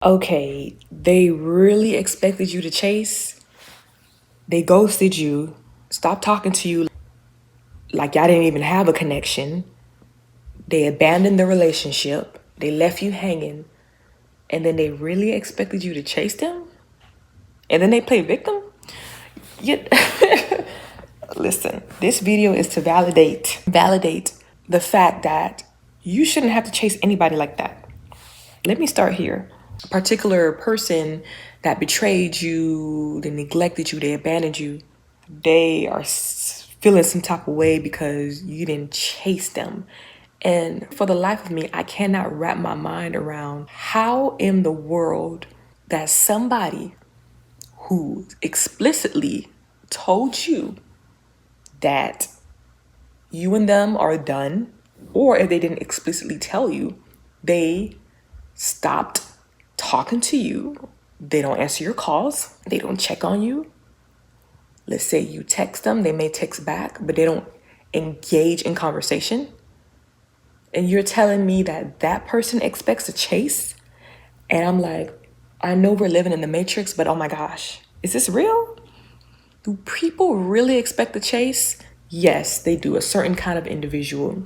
Okay, they really expected you to chase. They ghosted you, stopped talking to you like y'all didn't even have a connection. They abandoned the relationship. They left you hanging. And then they really expected you to chase them? And then they play victim? You, listen, this video is to validate the fact that you shouldn't have to chase anybody like that. Let me start here. A particular person that betrayed you, they neglected you, they abandoned you, they are feeling some type of way because you didn't chase them. And for the life of me, I cannot wrap my mind around how in the world that somebody who explicitly told you that you and them are done, or if they didn't explicitly tell you, they stopped talking to you. They don't answer your calls. They don't check on you. Let's say you text them, they may text back, but they don't engage in conversation. And you're telling me that that person expects a chase? And I'm like, I know we're living in the Matrix, but oh my gosh, is this real? Do people really expect a chase? Yes, they do. A certain kind of individual.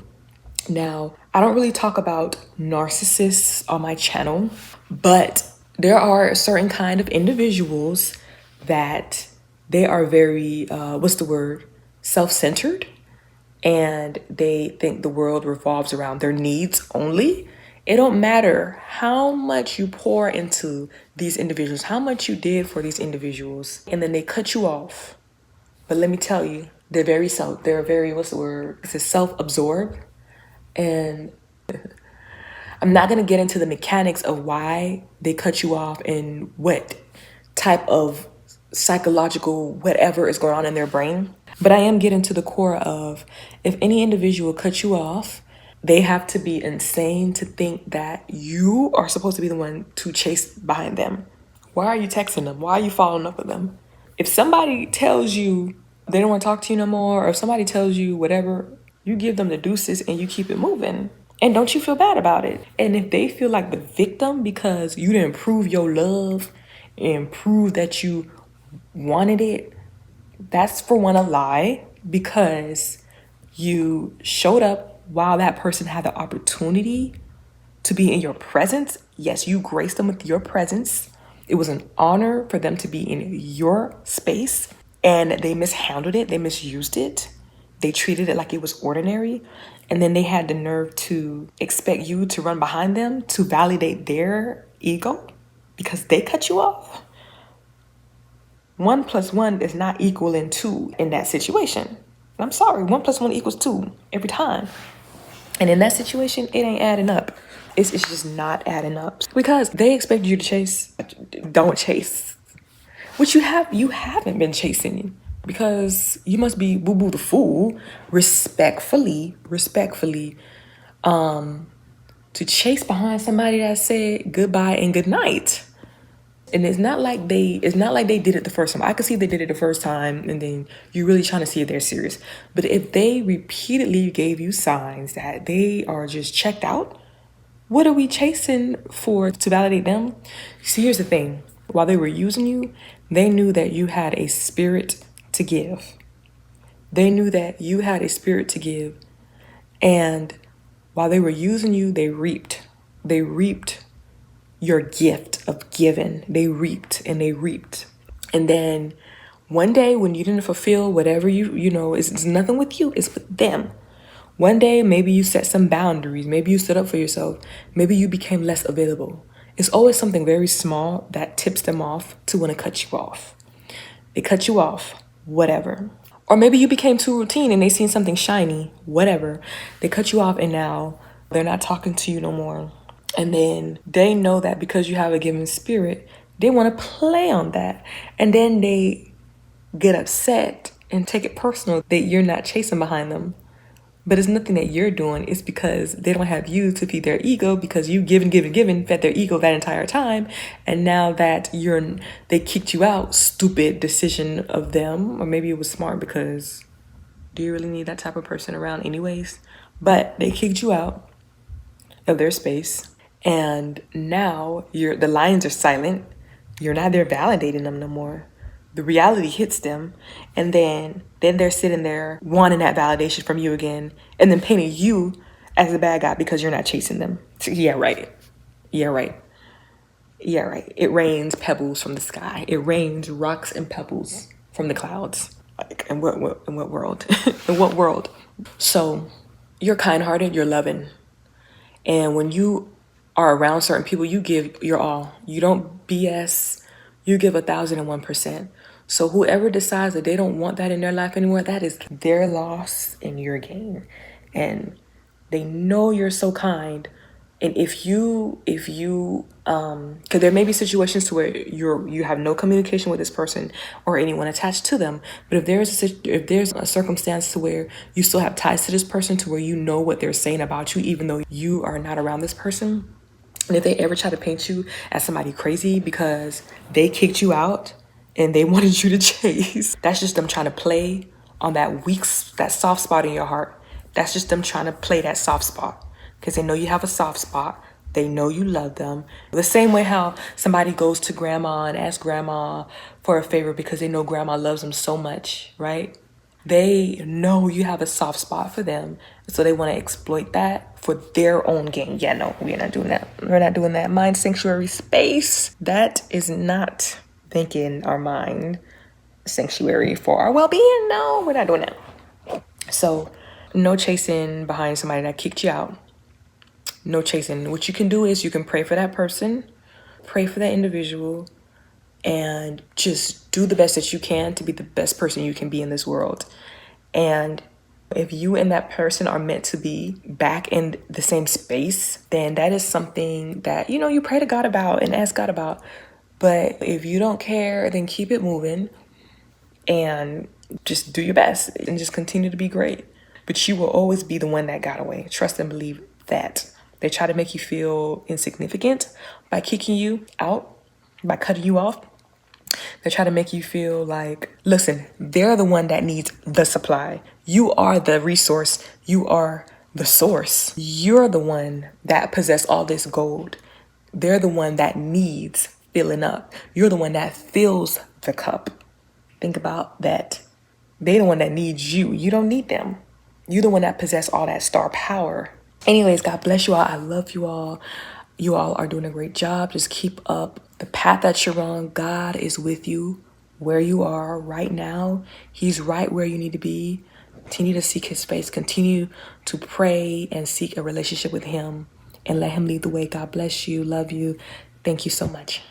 Now, I don't really talk about narcissists on my channel, but there are a certain kind of individuals that they are very, self-centered, and they think the world revolves around their needs only. It don't matter how much you pour into these individuals, how much you did for these individuals, and then they cut you off. But let me tell you, they're very self-absorbed. And I'm not going to get into the mechanics of why they cut you off and what type of psychological whatever is going on in their brain. But I am getting to the core of, if any individual cuts you off, they have to be insane to think that you are supposed to be the one to chase behind them. Why are you texting them? Why are you following up with them? If somebody tells you they don't want to talk to you no more, or if somebody tells you whatever, you give them the deuces and you keep it moving. And don't you feel bad about it. And if they feel like the victim because you didn't prove your love and prove that you wanted it, that's for one a lie, because you showed up while that person had the opportunity to be in your presence. Yes, you graced them with your presence. It was an honor for them to be in your space, and they mishandled it. They misused it. They treated it like it was ordinary. And then they had the nerve to expect you to run behind them to validate their ego because they cut you off. 1 + 1 is not equaling 2 in that situation. I'm sorry, 1 + 1 = 2 every time. And in that situation, it ain't adding up. It's just not adding up. Because they expect you to chase. Don't chase. Which you haven't been chasing, because you must be Boo Boo the Fool, respectfully, to chase behind somebody that said goodbye and good night. And it's not like they did it the first time. I could see they did it the first time and then you're really trying to see if they're serious. But if they repeatedly gave you signs that they are just checked out, what are we chasing for to validate them? See, here's the thing. While they were using you, they knew that you had a spirit to give. They knew that you had a spirit to give. And while they were using you, they reaped. They reaped your gift of giving. They reaped and they reaped. And then one day when you didn't fulfill whatever it's nothing with you, it's with them. One day, maybe you set some boundaries. Maybe you stood up for yourself. Maybe you became less available. It's always something very small that tips them off to want to cut you off. They cut you off, whatever. Or maybe you became too routine and they seen something shiny, whatever. They cut you off and now they're not talking to you no more. And then they know that because you have a given spirit, they want to play on that. And then they get upset and take it personal that you're not chasing behind them. But it's nothing that you're doing. It's because they don't have you to feed their ego, because you given, fed their ego that entire time. And now that they kicked you out, stupid decision of them. Or maybe it was smart, because do you really need that type of person around anyways? But they kicked you out of their space. And now the lines are silent. You're not there validating them no more. The reality hits them, and then they're sitting there wanting that validation from you again, and then painting you as the bad guy because you're not chasing them. So, yeah, right. Yeah, right. Yeah, right. It rains pebbles from the sky. It rains rocks and pebbles from the clouds. Like, in what world? In what world? So, you're kind-hearted. You're loving. And when you are around certain people, you give your all. You don't BS. You give 1,001%. So whoever decides that they don't want that in their life anymore, that is their loss and your gain. And they know you're so kind. And if you, because there may be situations to where you have no communication with this person or anyone attached to them, but if there's a circumstance to where you still have ties to this person, to where you know what they're saying about you, even though you are not around this person, and if they ever try to paint you as somebody crazy because they kicked you out and they wanted you to chase, that's just them trying to play on that soft spot in your heart. That's just them trying to play that soft spot because they know you have a soft spot. They know you love them. The same way how somebody goes to grandma and asks grandma for a favor because they know grandma loves them so much, right? They know you have a soft spot for them, so they want to exploit that for their own gain. Yeah, no, we're not doing that. We're not doing that. Mind sanctuary space, that is not thinking our mind sanctuary for our well-being. No, we're not doing that. So no chasing behind somebody that kicked you out. No chasing. What you can do is you can pray for that person, pray for that individual, and just do the best that you can to be the best person you can be in this world. And if you and that person are meant to be back in the same space, then that is something that, you pray to God about and ask God about. But if you don't care, then keep it moving and just do your best and just continue to be great. But you will always be the one that got away. Trust and believe that. They try to make you feel insignificant by kicking you out, by cutting you off. They try to make you feel like, listen, they're the one that needs the supply. You are the resource. You are the source. You're the one that possess all this gold. They're the one that needs filling up. You're the one that fills the cup. Think about that. They're the one that needs you. You don't need them. You're the one that possess all that star power. Anyways, God bless you all. I love you all. You all are doing a great job. Just keep up the path that you're on. God is with you where you are right now. He's right where you need to be. Continue to seek his face. Continue to pray and seek a relationship with him and let him lead the way. God bless you. Love you. Thank you so much.